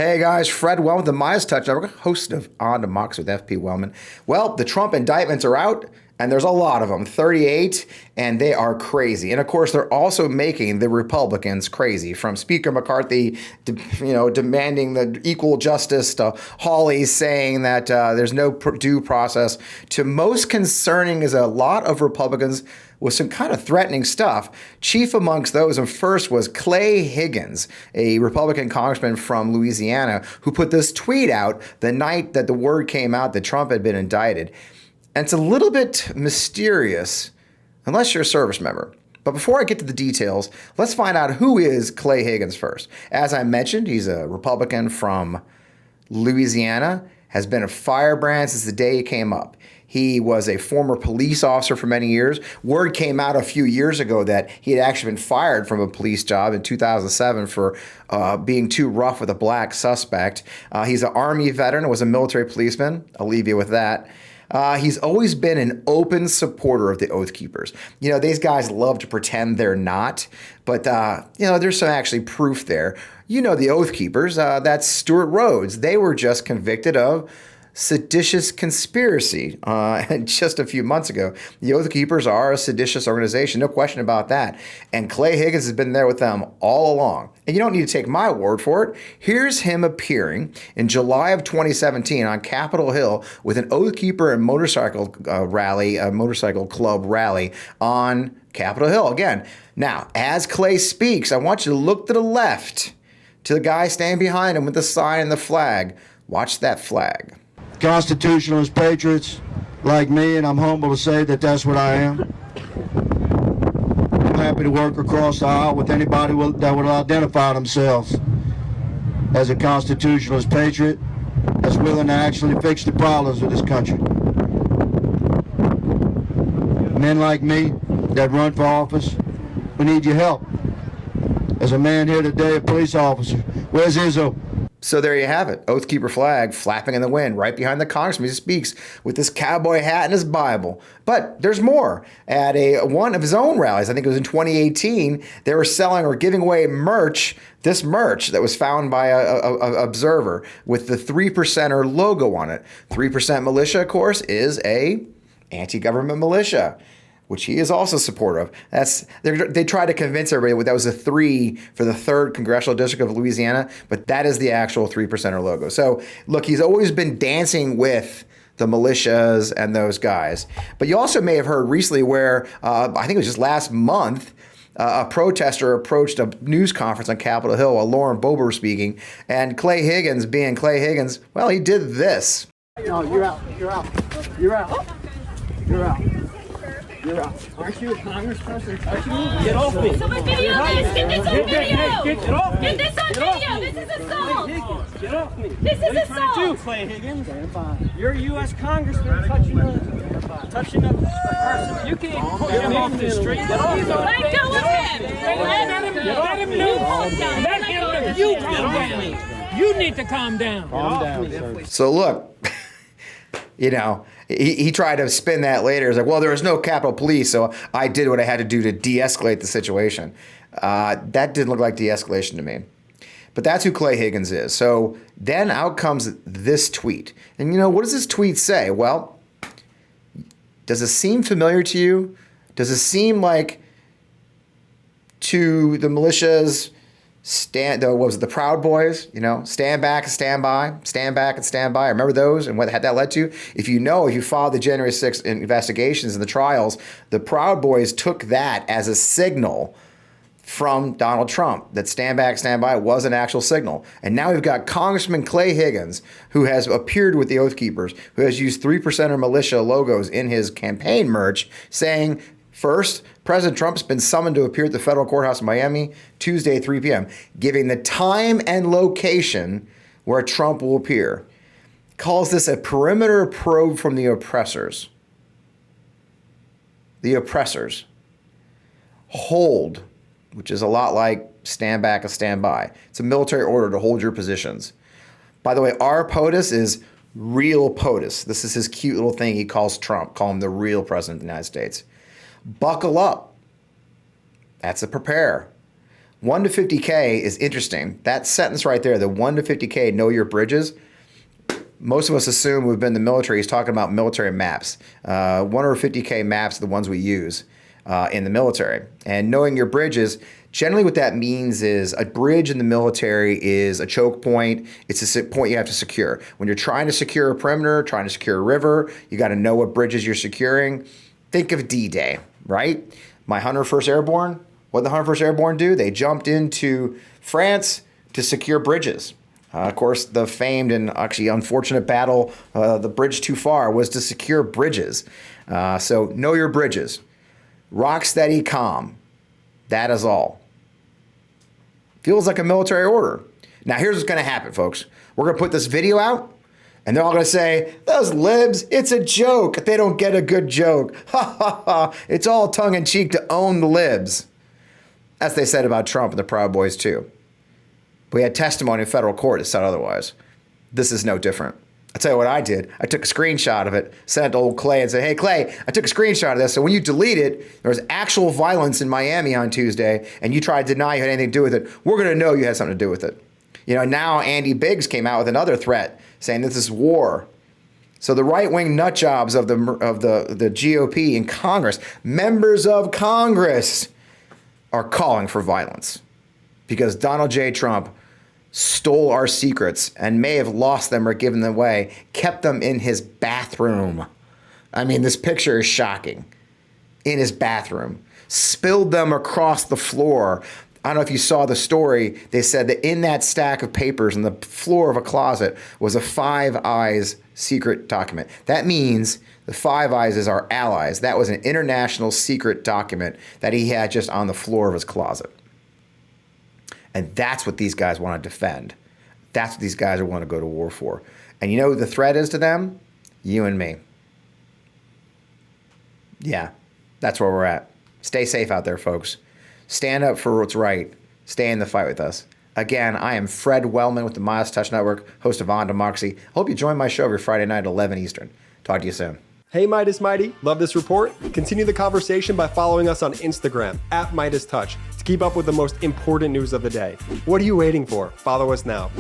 Hey guys, Fred Wellman, the MeidasTouch Network, host of On Democracy with FP Wellman. Well, the Trump indictments are out, and there's a lot of them, 38, and they are crazy. And of course, they're also making the Republicans crazy, from Speaker McCarthy, demanding the equal justice, to Hawley saying that there's no due process, to most concerning is a lot of Republicans with some kind of threatening stuff. Chief amongst those, and first, was Clay Higgins, a Republican congressman from Louisiana, who put this tweet out the night that the word came out that Trump had been indicted. And it's a little bit mysterious, unless you're a service member. But before I get to the details, let's find out who is Clay Higgins first. As I mentioned, he's a Republican from Louisiana, has been a firebrand since the day he came up. He was a former police officer for many years. Word came out a few years ago that he had actually been fired from a police job in 2007 for being too rough with a black suspect. He's an Army veteran, was a military policeman. I'll leave you with that. He's always been an open supporter of the Oath Keepers. You know, these guys love to pretend they're not, but, there's some actually proof there. You know the Oath Keepers, that's Stuart Rhodes. They were just convicted of seditious conspiracy just a few months ago. The Oath Keepers are a seditious organization, no question about that. And Clay Higgins has been there with them all along. And you don't need to take my word for it. Here's him appearing in July of 2017 on Capitol Hill with an Oath Keeper and motorcycle motorcycle club rally on Capitol Hill. Again, now, as Clay speaks, I want you to look to the left, to the guy standing behind him with the sign and the flag. Watch that flag. Constitutionalist patriots like me, and I'm humble to say that that's what I am. I'm happy to work across the aisle with anybody that would identify themselves as a constitutionalist patriot that's willing to actually fix the problems of this country. Men like me that run for office, we need your help. As a man here today, a police officer, where's Izzo? So there you have it. Oath Keeper flag flapping in the wind right behind the congressman who speaks with this cowboy hat and his Bible. But there's more. At one of his own rallies, I think it was in 2018, they were selling or giving away this merch that was found by a observer with the 3%er logo on it. 3% militia, of course, is a anti-government militia, which he is also supportive of. They tried to convince everybody that was a 3 for the 3rd Congressional District of Louisiana, but that is the actual 3%er logo. So look, he's always been dancing with the militias and those guys. But you also may have heard recently where, I think it was just last month, a protester approached a news conference on Capitol Hill while Lauren Boebert was speaking, and Clay Higgins, being Clay Higgins, well, he did this. No, you're out. You're out. You're out. You're out. You're out. Aren't you a congressperson? Get off me. Someone video this. Get this on video. Get off me. Get this on video. This is assault. Get off me. This is what are you assault. trying to do, Clay Higgins? You're a U.S. congressman touching a person. You can't get him off the street. Get off. Let go of him. Let him move. Let him move. You calm down. You need to calm down. Calm down, sir. So look, he tried to spin that later. He's like, well, there was no Capitol Police, so I did what I had to do to de-escalate the situation. That didn't look like de-escalation to me. But that's who Clay Higgins is. So then out comes this tweet. And what does this tweet say? Well, does it seem familiar to you? Does it seem like to the militias, the Proud Boys, stand back and stand by, stand back and stand by. Remember those and what had that led to? If you followed the January 6th investigations and the trials, the Proud Boys took that as a signal from Donald Trump that stand back, stand by was an actual signal. And now we've got Congressman Clay Higgins, who has appeared with the Oath Keepers, who has used 3%er militia logos in his campaign merch, saying, first, President Trump's been summoned to appear at the federal courthouse in Miami Tuesday at 3 p.m., giving the time and location where Trump will appear. Calls this a perimeter probe from the oppressors. The oppressors. Hold, which is a lot like stand back and stand by. It's a military order to hold your positions. By the way, our POTUS is real POTUS. This is his cute little thing he calls Trump. Call him the real president of the United States. Buckle up. That's a prepare. 1 to 50K is interesting. That sentence right there, the 1 to 50K, know your bridges. Most of us assume we've been in the military. He's talking about military maps. 1 or 50K maps are the ones we use in the military. And knowing your bridges, generally what that means is a bridge in the military is a choke point. It's a point you have to secure. When you're trying to secure a perimeter, trying to secure a river, you got to know what bridges you're securing. Think of D-Day, right? My 101st Airborne, what did the 101st Airborne do? They jumped into France to secure bridges. Of course, the famed and actually unfortunate battle, the bridge too far, was to secure bridges. So know your bridges. Rock steady, calm. That is all. Feels like a military order. Now, here's what's going to happen, folks. We're going to put this video out, and they're all going to say, those libs, it's a joke. They don't get a good joke. Ha, ha, ha. It's all tongue-in-cheek to own the libs. As they said about Trump and the Proud Boys, too. We had testimony in federal court that said otherwise. This is no different. I'll tell you what I did. I took a screenshot of it, sent it to old Clay and said, hey, Clay, I took a screenshot of this. So when you delete it, there was actual violence in Miami on Tuesday, and you try to deny you had anything to do with it. We're going to know you had something to do with it. You know, now Andy Biggs came out with another threat saying this is war. So the right-wing nut jobs of the GOP in Congress, members of Congress, are calling for violence because Donald J. Trump stole our secrets and may have lost them or given them away, kept them in his bathroom. I mean, this picture is shocking. In his bathroom. Spilled them across the floor. I don't know if you saw the story. They said that in that stack of papers on the floor of a closet was a Five Eyes secret document. That means the Five Eyes is our allies. That was an international secret document that he had just on the floor of his closet. And that's what these guys want to defend. That's what these guys want to go to war for. And you know who the threat is to them? You and me. Yeah, that's where we're at. Stay safe out there, folks. Stand up for what's right. Stay in the fight with us. Again, I am Fred Wellman with the MeidasTouch Network, host of On Democracy. I hope you join my show every Friday night at 11 Eastern. Talk to you soon. Hey Meidas Mighty, love this report? Continue the conversation by following us on Instagram @MeidasTouch to keep up with the most important news of the day. What are you waiting for? Follow us now.